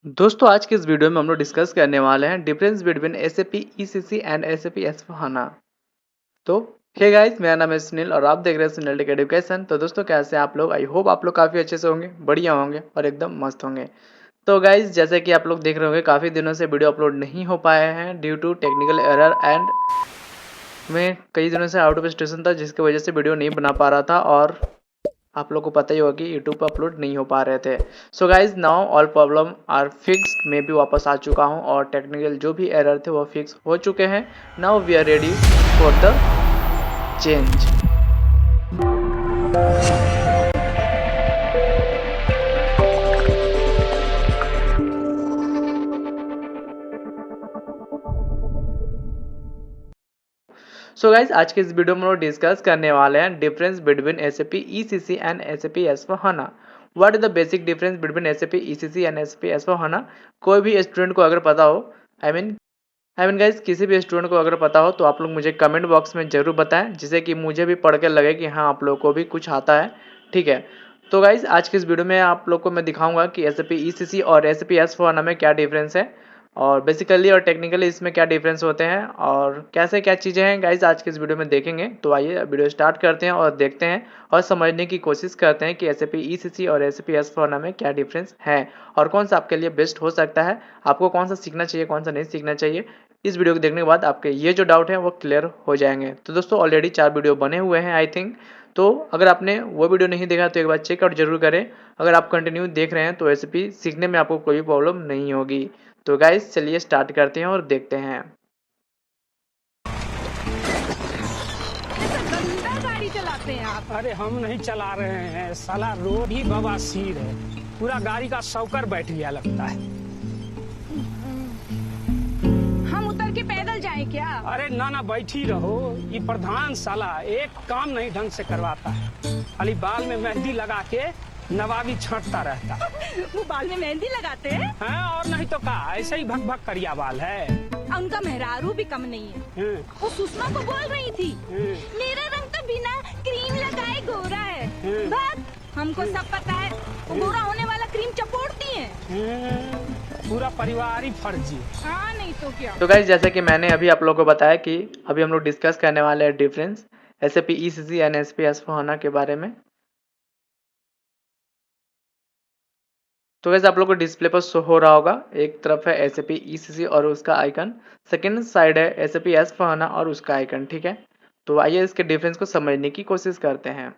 दोस्तों आज के इस वीडियो में हम लोग डिस्कस करने वाले हैं difference between SAP ECC and SAP एस4हाना। तो हे गाइस, मेरा नाम है सुनील और आप देख रहे हैं सुनील टेक एजुकेशन। तो दोस्तों कैसे हैं आप लोग? आई होप आप लोग काफ़ी अच्छे से होंगे, बढ़िया होंगे और एकदम मस्त होंगे। तो गाइस जैसे कि आप लोग देख रहे होंगे काफ़ी दिनों से वीडियो अपलोड नहीं हो पाए हैं due to technical error and मैं कई दिनों से आउट ऑफ स्टेशन था, जिसकी वजह से वीडियो नहीं बना पा रहा था और आप लोग को पता ही होगा कि यूट्यूब पर अपलोड नहीं हो पा रहे थे। So guys now all problem are fixed, मैं भी वापस आ चुका हूं और टेक्निकल जो भी एरर थे वो फिक्स हो चुके हैं। Now we are ready for the change. So guys आज के इस वीडियो में हम लोग डिस्कस करने वाले हैं difference between SAP ECC and SAP एस4हाना। What is the basic difference between SAP ECC and SAP एस4हाना? कोई भी स्टूडेंट को अगर पता हो, आई मीन गाइज किसी भी स्टूडेंट को अगर पता हो तो आप लोग मुझे कमेंट बॉक्स में ज़रूर बताएं, जिससे कि मुझे भी पढ़ के लगे कि हाँ आप लोग को भी कुछ आता है। ठीक है, तो गाइज आज की इस वीडियो में आप लोग को मैं दिखाऊंगा कि एसएपी ईसीसी और एसएपी एस4हाना में क्या डिफरेंस है और बेसिकली और टेक्निकली इसमें क्या डिफरेंस होते हैं और कैसे क्या चीज़ें हैं गाइज आज के इस वीडियो में देखेंगे। तो आइए वीडियो स्टार्ट करते हैं और देखते हैं और समझने की कोशिश करते हैं कि एसएपी ईसीसी और एसएपी एस4हाना में क्या डिफरेंस है और कौन सा आपके लिए बेस्ट हो सकता है, आपको कौन सा सीखना चाहिए कौन सा नहीं सीखना चाहिए। इस वीडियो को देखने के बाद आपके ये जो डाउट है वो क्लियर हो जाएंगे। तो दोस्तों ऑलरेडी 4 वीडियो बने हुए हैं आई थिंक, तो अगर आपने वो वीडियो नहीं देखा तो एक बार चेकआउट जरूर करें। अगर आप कंटिन्यू देख रहे हैं तो रेसिपी सीखने में आपको कोई प्रॉब्लम नहीं होगी। तो गाइस चलिए स्टार्ट करते हैं और देखते हैं। गाड़ी चलाते हैं आप? अरे हम नहीं चला रहे हैं, साला रोड ही बवासीर है, पूरा गाड़ी का शौकर बैठ गया लगता है। हम उतर के पैदल जाएं क्या? अरे ना ना बैठी रहो, ये प्रधान साला एक काम नहीं ढंग से करवाता है, खाली बाल में मेहंदी लगा के नवाबी छांटता रहता है। वो बाल में मेहंदी लगाते हैं? और नहीं तो का, ऐसे ही भग भग करिया बाल है। उनका मेहरारू भी कम नहीं है। वो सुषमा को बोल रही थी मेरा रंग तो बिना क्रीम लगाए गोरा है। बस हमको सब पता है, वो गोरा होने वाला क्रीम चपोड़ती है। पूरा परिवार ही फर्जी। हाँ नहीं तो क्या। तो गाइस जैसे कि मैंने अभी आप लोगों को बताया कि अभी हम लोग डिस्कस करने वाले हैं difference SAP ECC and SAP एस4हाना के बारे में। तो वैसे आप लोग को डिस्प्ले पर शो हो रहा होगा, एक तरफ है एसएपी ईसीसी और उसका आइकन, सेकेंड साइड है एसएपी एस4हाना और उसका आइकन। ठीक है, तो आइए इसके डिफरेंस को समझने की कोशिश करते हैं।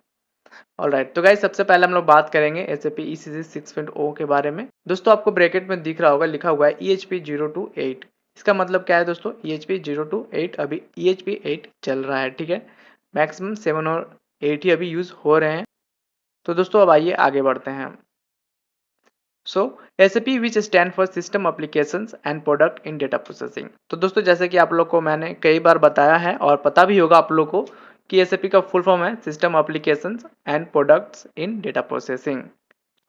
ऑलराइट, तो गाइस सबसे पहले हम लोग बात करेंगे एसएपी ईसीसी 6.0 के बारे में। दोस्तों आपको ब्रैकेट में दिख रहा होगा, लिखा हुआ है EHP 028। इसका मतलब क्या है दोस्तों? EHP 028 अभी EHP 8 चल रहा है। ठीक है, मैक्सिमम 7 और 8 ही अभी यूज हो रहे हैं। तो दोस्तों अब आइए आगे बढ़ते हैं। सो SAP which stand for system applications and product in data processing. तो दोस्तों जैसे कि आप लोग को मैंने कई बार बताया है और पता भी होगा आप लोग को कि SAP का फुल फॉर्म है system applications and products in data processing.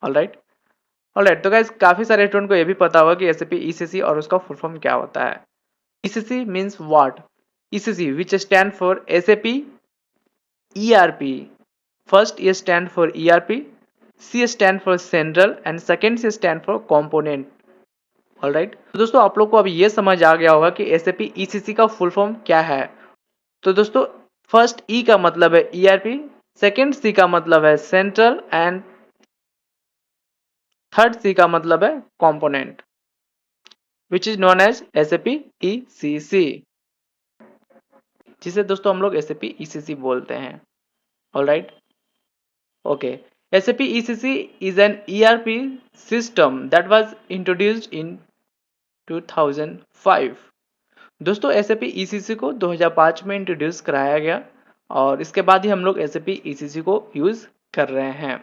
Alright, तो गाइस काफ़ी सारे स्टूडेंट को ये भी पता होगा कि SAP ECC और उसका फुल फॉर्म क्या होता है। ECC means what? ECC which stand for SAP ERP। First ये stand for ERP, C stand for central and second C stand for component। Alright, तो दोस्तों आप लोग को अब ये समझ आ गया होगा कि SAP ECC का फुल फॉर्म क्या है। तो दोस्तों फर्स्ट E का मतलब है ERP, सेकेंड C का मतलब है सेंट्रल एंड थर्ड C का मतलब है component which is known as SAP ECC, जिसे दोस्तों हम लोग SAP ECC बोलते हैं। Alright, okay. SAP ECC is an ERP system that was introduced in 2005। दोस्तों SAP ECC को 2005 में इंट्रोड्यूस कराया गया और इसके बाद ही हम लोग SAP ECC को यूज कर रहे हैं।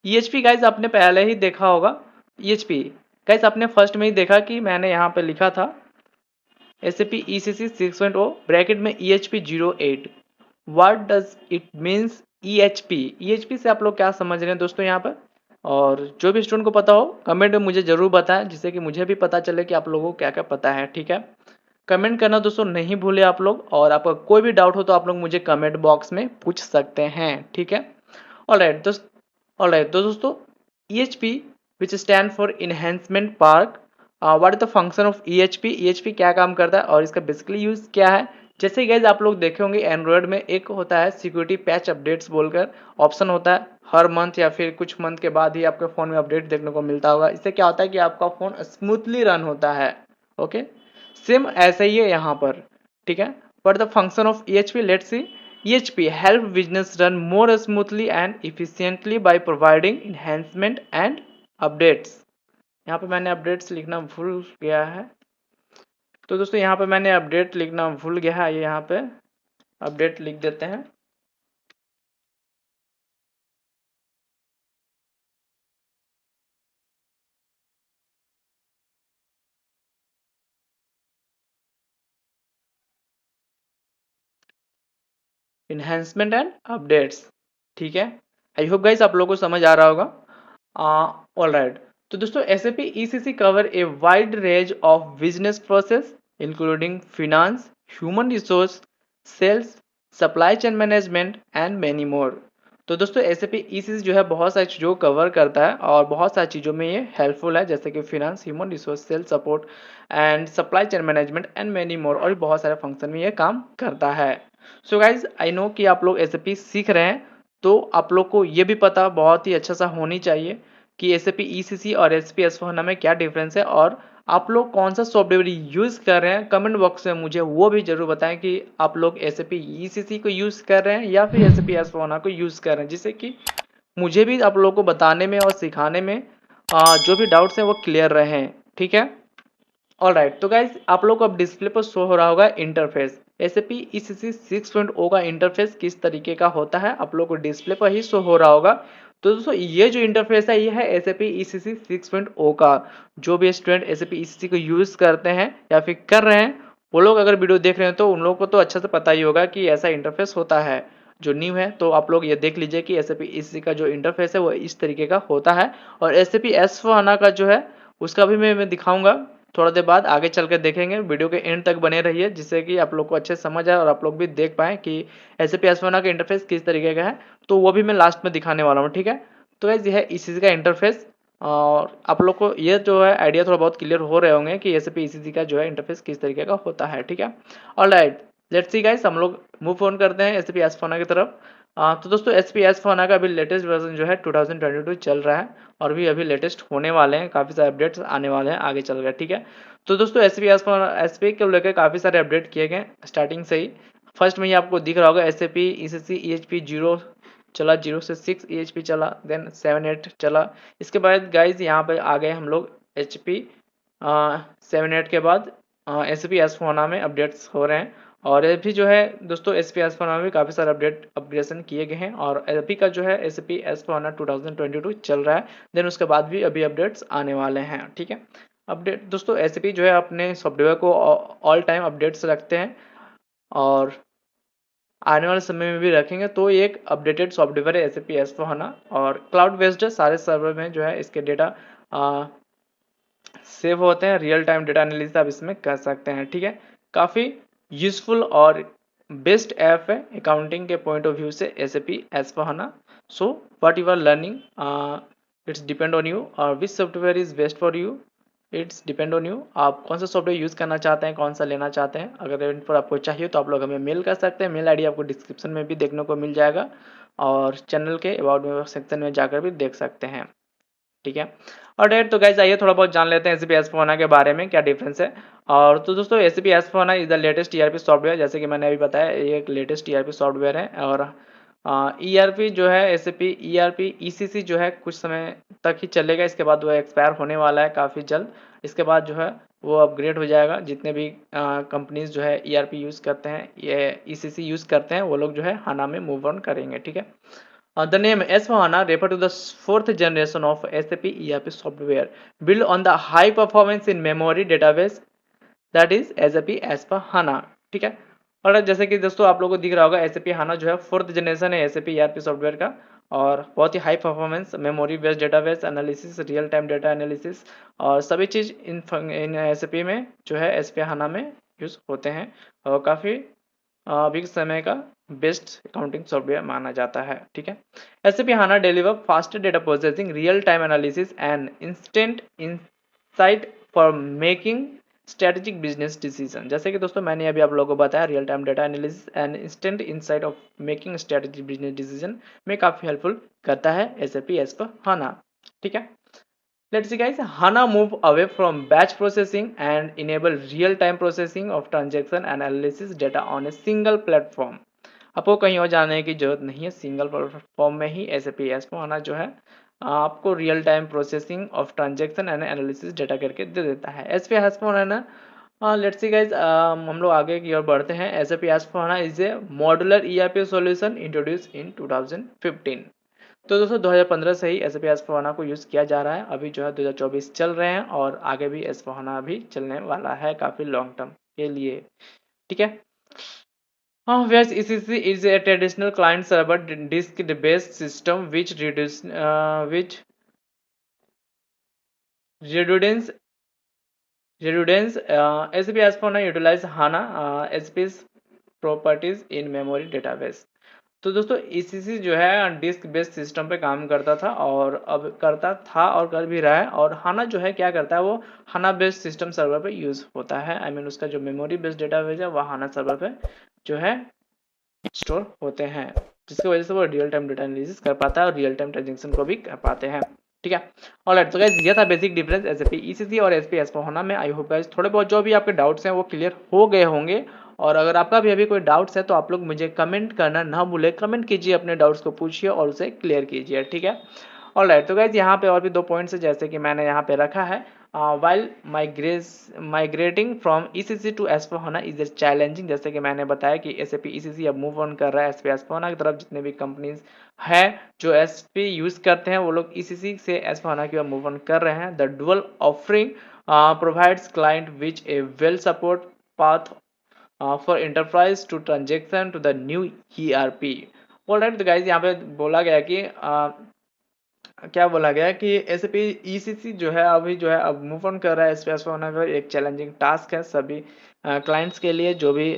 EHP गाइस आपने पहले ही देखा होगा। EHP गाइस आपने फर्स्ट में ही देखा कि मैंने यहाँ पे लिखा था SAP ECC 6.0 ब्रैकेट में EHP 08। What does it means EHP से आप लोग क्या समझ रहे हैं दोस्तों यहाँ पर? और जो भी स्टूडेंट को पता हो कमेंट में मुझे ज़रूर बताएं, जिससे कि मुझे भी पता चले कि आप लोगों को क्या क्या पता है। ठीक है, कमेंट करना दोस्तों नहीं भूले आप लोग, और आपका कोई भी डाउट हो तो आप लोग मुझे कमेंट बॉक्स में पूछ सकते हैं। ठीक है, ऑलराइट तो दोस्तों EHP which stand for enhancement park. What is the function of EHP, EHP क्या काम करता है और इसका बेसिकली यूज क्या है। जैसे गाइज आप लोग देखे होंगे एंड्रॉयड में एक होता है सिक्योरिटी पैच अपडेट्स बोलकर ऑप्शन होता है, हर मंथ या फिर कुछ मंथ के बाद ही आपके फ़ोन में अपडेट देखने को मिलता होगा। इससे क्या होता है कि आपका फ़ोन स्मूथली रन होता है। ओके, सेम ऐसा ही है यहाँ पर, ठीक है। What the function of EHP, let's see. EHP help business run more smoothly and efficiently by providing enhancement and updates। यहाँ पे मैंने अपडेट्स लिखना भूल गया है, तो दोस्तों यहाँ पे मैंने अपडेट लिखना भूल गया है, यहाँ पे अपडेट लिख देते हैं। इन्हेंसमेंट एंड अपडेट्स, ठीक है। आई होप गाइस आप लोगों को समझ आ रहा होगा। ऑल राइट, तो दोस्तों SAP ECC cover a wide range of business process including finance, human resource, sales, supply chain management and many more. तो दोस्तों SAP ECC जो है बहुत सारी चीज़ों को कवर करता है और बहुत सारी चीज़ों में ये हेल्पफुल है, जैसे कि finance, human resource, sales support and supply chain management and many more, और बहुत सारे फंक्शन में ये काम करता है। सो गाइज आई नो कि आप लोग SAP सीख रहे हैं, तो आप लोग को ये भी पता बहुत ही अच्छा सा होनी चाहिए कि SAP ECC और SAP S/4HANA में क्या डिफरेंस है, और आप लोग कौन सा सॉफ्टवेयर यूज़ कर रहे हैं। कमेंट बॉक्स में मुझे वो भी जरूर बताएं कि आप लोग SAP ECC को यूज़ कर रहे हैं या फिर SAP S/4HANA को यूज़ कर रहे हैं, जिससे कि मुझे भी आप लोगों को बताने में और सिखाने में जो भी डाउट्स हैं वो क्लियर रहे, ठीक है। ऑल राइट, तो गाइज आप लोग को अब डिस्प्ले पर शो हो रहा होगा इंटरफेस। SAP ECC 6.0 का इंटरफेस किस तरीके का होता है आप लोग को डिस्प्ले पर ही शो हो रहा होगा। तो दोस्तों ये जो इंटरफेस है ये है SAP ECC 6.0 का। जो भी स्टूडेंट SAP ECC को यूज़ करते हैं या फिर कर रहे हैं, वो लोग अगर वीडियो देख रहे हैं तो उन लोगों को तो अच्छा से पता ही होगा कि ऐसा इंटरफेस होता है। जो न्यू है तो आप लोग ये देख लीजिए कि SAP ECC का जो इंटरफेस है वो इस तरीके का होता है, और SAP S/4HANA का जो है उसका भी मैं दिखाऊंगा थोड़ा देर बाद, आगे चल कर देखेंगे। वीडियो के एंड तक बने रहिए जिससे कि आप लोग को अच्छे समझ आए और आप लोग भी देख पाएँ कि SAP S/4HANA का इंटरफेस किस तरीके का है, तो वो भी मैं लास्ट में दिखाने वाला हूँ, ठीक है। तो गाइस ये है ECC का इंटरफेस, और आप लोग को ये जो है आइडिया थोड़ा बहुत क्लियर हो रहे होंगे कि SAP ECC का जो है इंटरफेस किस तरीके का होता है, ठीक है। ऑलराइट, लेट्स सी गाइस, हम लोग मूव ऑन करते हैं SAP S/4HANA की तरफ। तो दोस्तों SAP S/4HANA का अभी लेटेस्ट वर्जन जो है 2022 चल रहा है, और भी अभी लेटेस्ट होने वाले हैं, काफ़ी सारे अपडेट्स आने वाले हैं आगे चल कर, ठीक है। तो दोस्तों SAP को लेकर काफ़ी सारे अपडेट किए गए स्टार्टिंग से ही। फर्स्ट में ही आपको दिख रहा होगा SAP ECC EHP 0 चला, 0 से 6 EHP चला, देन 7 8 चला। इसके बाद गाइज यहाँ पे आ गए हम लोग HP 7 8 के बाद SAP S/4HANA में अपडेट्स हो रहे हैं, और अभी जो है दोस्तों SAP S/4HANA में काफ़ी सारे अपग्रेडेशन किए गए हैं, और अभी का जो है SAP S/4HANA 2022 चल रहा है। देन उसके बाद भी अभी अपडेट्स आने वाले हैं, ठीक है। अपडेट दोस्तों SAP जो है अपने सॉफ्टवेयर को ऑल टाइम अपडेट्स रखते हैं, और आने वाले समय में भी रखेंगे। तो ये एक अपडेटेड सॉफ्टवेयर है SAP S/4HANA, और क्लाउड बेस्ड है, सारे सर्वर में जो है इसके डेटा सेव होते हैं, रियल टाइम डेटा एनालिसिस आप इसमें कर सकते हैं, ठीक है। काफ़ी यूजफुल और बेस्ट ऐप है अकाउंटिंग के पॉइंट ऑफ व्यू से SAP S/4HANA। So what you are learning it's depend on you, और which software is best for you, it's depend on you. आप कौन सा सॉफ्टवेयर यूज़ करना चाहते हैं, कौन सा लेना चाहते हैं। अगर इन पर आपको चाहिए तो आप लोग हमें मेल कर सकते हैं, मेल आईडी आपको डिस्क्रिप्शन में भी देखने को मिल जाएगा, और चैनल के अबाउट सेक्शन में जाकर भी देख सकते हैं, ठीक है। और डेट तो गाइस आइए थोड़ा बहुत जान लेते हैं SAP S/4HANA के बारे में क्या डिफरेंस है। और तो दोस्तों SAP S/4HANA is the latest ERP software, जैसे कि मैंने अभी बताया ये एक लेटेस्ट ERP सॉफ्टवेयर है। और ERP जो है SAP ERP ECC जो है कुछ समय तक ही चलेगा, इसके बाद वो एक्सपायर होने वाला है काफ़ी जल्द। इसके बाद जो है वो अपग्रेड हो जाएगा, जितने भी कंपनीज जो है ERP यूज़ करते हैं, ये ECC यूज़ करते हैं, वो लोग जो है HANA में मूव ऑन करेंगे, ठीक है। The name S/4HANA refer to the fourth generation of SAP ERP software built on the high performance in memory database that is SAP S/4HANA, ठीक है। और जैसे कि दोस्तों आप लोगों को दिख रहा होगा SAP HANA जो है फोर्थ जनरेशन है SAP ERP सॉफ्टवेयर का, और बहुत ही high performance memory based database analysis, real time data analysis, और सभी चीज़ इन SAP में जो है SAP HANA में यूज़ होते हैं, और काफ़ी अभी के समय का बेस्ट अकाउंटिंग सॉफ्टवेयर माना जाता है। ठीक है, SAP HANA deliver faster data processing, real time analysis and instant insight for making strategic business decision. जैसे कि दोस्तों मैंने अभी आप लोगों को बताया, real time data analysis and instant insight of making strategic business decision में काफ़ी हेल्पफुल करता है SAP S/4HANA। ठीक है, let's see guys, HANA move away from batch processing and enable real-time processing of transaction and analysis data on a single platform। आपको कहीं और जाने की जरूरत नहीं है, सिंगल प्लेटफॉर्म में ही SAP S/4HANA जो है आपको real time processing of transaction and analysis data करके दे देता है। SAP S/4HANA, let's see guys, हम लोग आगे की ओर बढ़ते हैं। SAP S/4HANA is A modular ERP solution introduce इन 2015। तो दोस्तों 2015 से ही SAP S/4HANA को यूज़ किया जा रहा है। अभी जो है 2024 चल रहे हैं और आगे भी S/4HANA भी चलने वाला है काफ़ी लॉन्ग टर्म के लिए। ठीक है, whereas ECC is a traditional client server disk based system which redundance SAP S/4HANA utilize HANA SAP's properties in memory database। तो दोस्तों ECC जो है डिस्क बेस्ड सिस्टम पे काम करता था और अब करता था और कर भी रहा है। और हाना जो है क्या करता है, वो हाना बेस्ड सिस्टम सर्वर पे यूज़ होता है। आई मीन उसका जो मेमोरी बेस्ड डेटाबेस है वह हाना सर्वर पे जो है स्टोर होते हैं, जिसकी वजह से वो रियल टाइम डेटा एनालिसिस कर पाता है और रियल टाइम ट्रांजेक्शन को भी कर पाते हैं। ठीक है, ऑलराइट, तो गाइस ये था बेसिक डिफरेंस SAP ECC और SAP S/4HANA में। आई होप गाइस थोड़े बहुत जो भी आपके डाउट्स हैं वो क्लियर हो गए होंगे। और अगर आपका भी अभी कोई डाउट्स है तो आप लोग मुझे कमेंट करना ना भूलें, कमेंट कीजिए, अपने डाउट्स को पूछिए और उसे क्लियर कीजिए। ठीक है, ऑलराइट, तो गाइज यहाँ पे और भी 2 पॉइंट्स है जैसे कि मैंने यहाँ पे रखा है। While migrating from ECC to S/4HANA is a challenging. जैसे कि मैंने बताया कि SAP ECC अब मूव ऑन कर रहा है SAP S/4HANA की तरफ। जितने भी कंपनीज है जो SAP यूज करते हैं वो लोग ECC से S/4HANA की ओर मूव ऑन कर रहे हैं। The dual offering provides client which a well support path for enterprise to transaction to the new ERP। Alright, तो गाइज यहाँ पे बोला गया कि क्या बोला गया कि SAP ECC जो है अभी जो है अब मूव ऑन कर रहा है SAP S/4HANA का। एक चैलेंजिंग टास्क है सभी क्लाइंट्स के लिए जो भी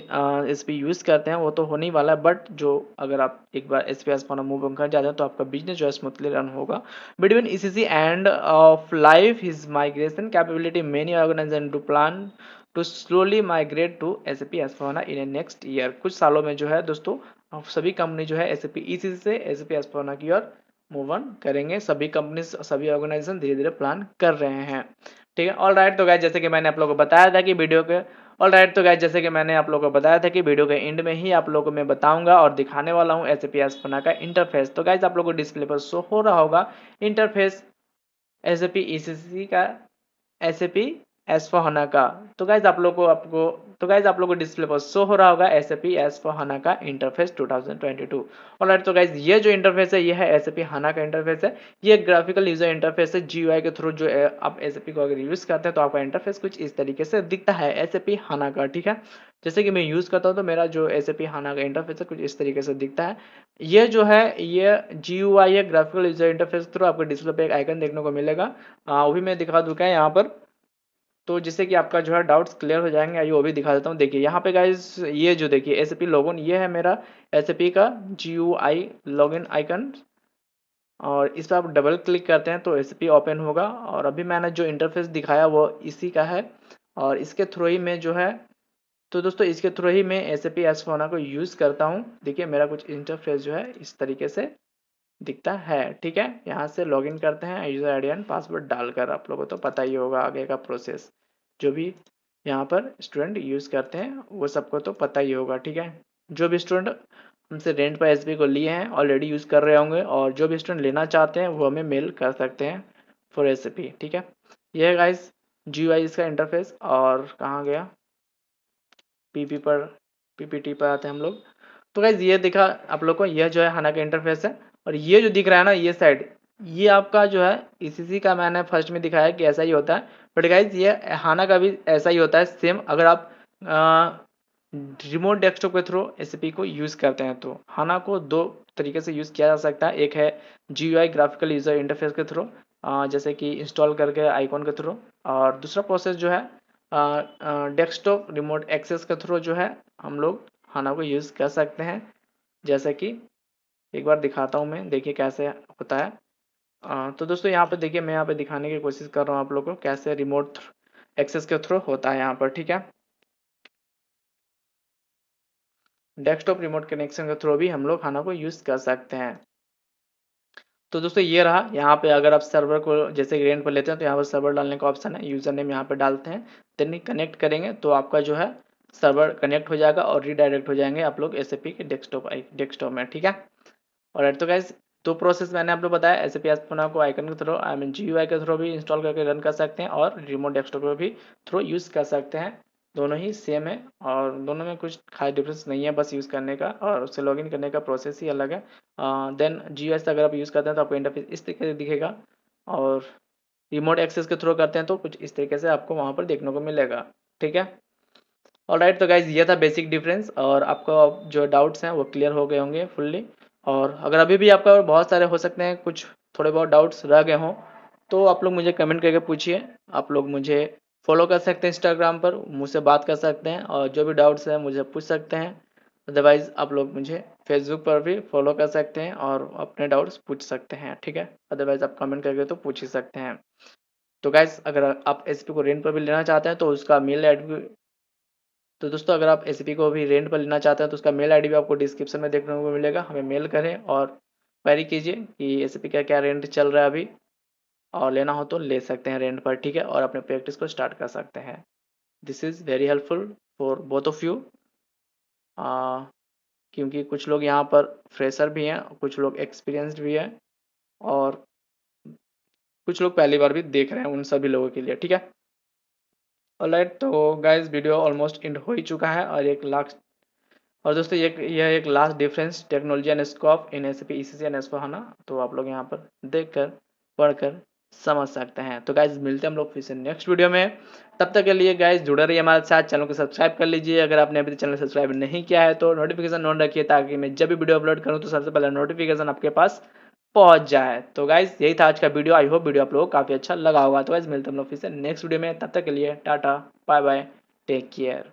SAP यूज़ करते हैं, वो तो होने ही वाला है। बट जो अगर आप एक बार SAP S/4HANA मूव ऑन कर जाते हैं तो आपका बिजनेस जो है स्मूथली रन होगा। Between ECC end of life his migration capability many organization to plan to slowly migrate to SAP S/4HANA in a next year. कुछ सालों में जो है दोस्तों सभी कंपनी जो है SAP ECC से SAP S/4HANA की ओर मूव ऑन करेंगे। सभी कंपनी सभी ऑर्गेनाइजेशन धीरे धीरे प्लान कर रहे हैं। ठीक है, ऑल राइट, तो गाइस जैसे कि मैंने आप लोगों को बताया था कि वीडियो के एंड में ही आप लोगों को मैं बताऊंगा और दिखाने वाला हूं SAP S/4HANA का इंटरफेस। तो गाइस आप लोगों को डिस्प्ले पर शो हो रहा होगा इंटरफेस SAP ECC का, SAP S/4HANA का। तो गाइज आप लोग को डिस्प्ले पर शो हो रहा होगा SAP S/4HANA का इंटरफेस 2022। ऑलराइट, तो गाइज ये जो इंटरफेस है ये है SAP HANA का इंटरफेस है। ये ग्राफिकल यूजर इंटरफेस है। GUI के थ्रू जो आप SAP को अगर यूज करते हैं तो आपका इंटरफेस कुछ इस तरीके से दिखता है SAP HANA का। ठीक है, जैसे कि मैं यूज करता हूँ तो मेरा जो SAP HANA का इंटरफेस है कुछ इस तरीके से दिखता है। ये जो है ये GUI है, ग्राफिकल यूजर इंटरफेस के थ्रू आपको डिस्प्ले पे एक आइकन देखने को मिलेगा। वो भी मैं दिखा दूंगा यहाँ पर, तो जिससे कि आपका जो है डाउट्स क्लियर हो जाएंगे। आइए वो भी दिखा देता हूँ। देखिए यहाँ पे गाइस ये जो देखिए SAP लॉगिन, ये है मेरा SAP का GUI लॉगिन आइकन और इस पर आप डबल क्लिक करते हैं तो SAP ओपन होगा। और अभी मैंने जो इंटरफेस दिखाया वो इसी का है और इसके थ्रू ही मैं जो है, तो दोस्तों इसके थ्रू ही मैं SAP S/4HANA को यूज़ करता हूँ। देखिए मेरा कुछ इंटरफेस जो है इस तरीके से दिखता है। ठीक है, यहाँ से लॉगिन करते हैं यूज़र आईडी एंड पासवर्ड डालकर। आप लोगों को तो पता ही होगा आगे का प्रोसेस, जो भी यहाँ पर स्टूडेंट यूज़ करते हैं वो सबको तो पता ही होगा। ठीक है, जो भी स्टूडेंट हमसे रेंट पर SAP को लिए हैं ऑलरेडी यूज़ कर रहे होंगे और जो भी स्टूडेंट लेना चाहते हैं वो हमें मेल कर सकते हैं फॉर SAP। ठीक है, यह है गाइस GUI इसका इंटरफेस। और कहाँ गया, PPT पर आते हैं हम लोग। तो गाइज ये दिखा आप लोग को, यह जो है HANA का इंटरफेस है। और ये जो दिख रहा है ना ये साइड, ये आपका जो है ECC का मैंने फर्स्ट में दिखाया कि ऐसा ही होता है। बट गाइज ये HANA का भी ऐसा ही होता है सेम। अगर आप रिमोट डेस्कटॉप के थ्रू SAP को यूज़ करते हैं तो HANA को 2 तरीके से यूज़ किया जा सकता है। एक है GUI ग्राफिकल यूज़र इंटरफेस के थ्रू, जैसे कि इंस्टॉल करके आइकॉन के थ्रू। और दूसरा प्रोसेस जो है डेस्कटॉप रिमोट एक्सेस के थ्रू जो है हम लोग हाना को यूज़ कर सकते हैं। जैसे कि एक बार दिखाता हूँ मैं, देखिए कैसे होता है। तो दोस्तों यहाँ पे देखिए, मैं यहाँ पे दिखाने की कोशिश कर रहा हूँ आप लोगों को कैसे रिमोट एक्सेस के थ्रू होता है यहाँ पर, ठीक है। डेस्कटॉप रिमोट कनेक्शन के थ्रू भी हम लोग खाना को यूज़ कर सकते हैं। तो दोस्तों ये रहा, यहाँ पे अगर आप सर्वर को जैसे रेंट पर लेते हैं तो यहाँ पर सर्वर डालने का ऑप्शन है, यूज़र नेम यहाँ पे डालते हैं, देन कनेक्ट करेंगे तो आपका जो है सर्वर कनेक्ट हो जाएगा और रीडायरेक्ट हो जाएंगे आप लोग एसएपी के डेस्कटॉप में, ठीक है। और तो गाइस, दो प्रोसेस मैंने आप लोग बताया, एसएपी एस्पोना को आइकन के थ्रू GUI के थ्रू भी इंस्टॉल करके रन कर सकते हैं और रिमोट डेस्कटॉप पर भी थ्रू यूज़ कर सकते हैं। दोनों ही सेम है और दोनों में कुछ खास डिफरेंस नहीं है, बस यूज़ करने का और उससे लॉगिन करने का प्रोसेस ही अलग है। देन GUI से अगर आप यूज़ करते हैं तो आपको इंटरफेस इस तरीके से दिखेगा और रिमोट एक्सेस के थ्रू करते हैं तो कुछ इस तरीके से आपको वहाँ पर देखने को मिलेगा, ठीक है। ऑलराइट, तो गाइज ये था बेसिक डिफरेंस और आपको जो डाउट्स हैं वो क्लियर हो गए होंगे फुल्ली। और अगर अभी भी आपका बहुत सारे हो सकते हैं, कुछ थोड़े बहुत डाउट्स रह गए हों तो आप लोग मुझे कमेंट करके पूछिए। आप लोग मुझे फॉलो कर सकते हैं इंस्टाग्राम पर, मुझसे बात कर सकते हैं और जो भी डाउट्स हैं मुझे पूछ सकते हैं। अदरवाइज़ आप लोग मुझे फेसबुक पर भी फॉलो कर सकते हैं और अपने डाउट्स पूछ सकते हैं, ठीक है। अदरवाइज़ आप कमेंट करके तो पूछ ही सकते हैं। तो गाइज, अगर आप एसपी को रेंट पर भी लेना चाहते हैं तो उसका मेल आईडी, तो दोस्तों अगर आप एसपी को भी रेंट पर लेना चाहते हैं तो उसका मेल आईडी भी आपको डिस्क्रिप्शन में देखने को मिलेगा। हमें मेल करें और क्वेरी कीजिए कि एसपी का क्या रेंट चल रहा है अभी, और लेना हो तो ले सकते हैं रेंट पर, ठीक है, और अपने प्रैक्टिस को स्टार्ट कर सकते हैं। This is very helpful for both of you, क्योंकि कुछ लोग यहाँ पर फ्रेशर भी हैं, कुछ लोग एक्सपीरियंस्ड भी हैं और कुछ लोग पहली बार भी देख रहे हैं, उन सभी लोगों के लिए, ठीक है। ऑलराइट, तो गाइस वीडियो ऑलमोस्ट एंड हो ही चुका है और दोस्तों यह एक last difference technology and scope in SAP ECC and एस/4हाना, तो आप लोग यहाँ पर देखकर पढ़कर समझ सकते हैं। तो गाइज मिलते हैं हम लोग फिर से नेक्स्ट वीडियो में, तब तक के लिए गाइज जुड़े रहिए हमारे साथ, चैनल को सब्सक्राइब कर लीजिए अगर आपने अभी तक चैनल सब्सक्राइब नहीं किया है तो नोटिफिकेशन ऑन रखिए ताकि मैं जब भी वीडियो अपलोड करूँ तो सबसे पहले नोटिफिकेशन आपके पास पहुंच जाए। तो गाइज यही था आज का वीडियो, आई होप वीडियो आप लोगों को काफ़ी अच्छा लगा होगा। तो गाइज मिलते हैं हम लोग फिर से नेक्स्ट वीडियो में, तब तक के लिए tata bye bye, take care.